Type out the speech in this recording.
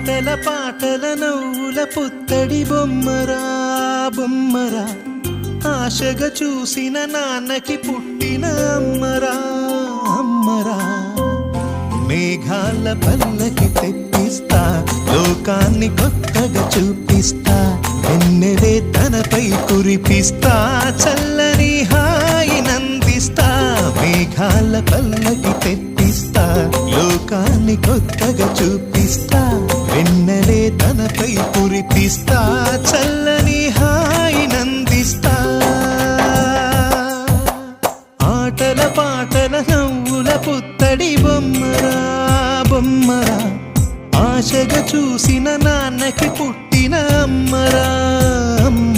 ఆటల పాటల నవ్వుల పుత్తడి బొమ్మరా బొమ్మరా, ఆశగా చూసిన నాన్నకి పుట్టిన అమ్మరా అమ్మరా. మేఘాల పల్లకి తెప్పిస్తా, లోకాన్ని కొత్తగా చూపిస్తా, వెన్నెలే తనపై కురిపిస్తా, చల్లని హాయినందిస్తా. మేఘాల పల్లకి తెప్పిస్తా, లోకాన్ని కొత్తగా చూపిస్తా, వెన్నెలే తనపై కురిపిస్తా, చల్లని హాయినందిస్తా. ఆటల పాటల నవ్వుల పుత్తడి బొమ్మరా బొమ్మరా, ఆశగా చూసిన నాన్నకి పుట్టిన అమ్మరా అమ్మ.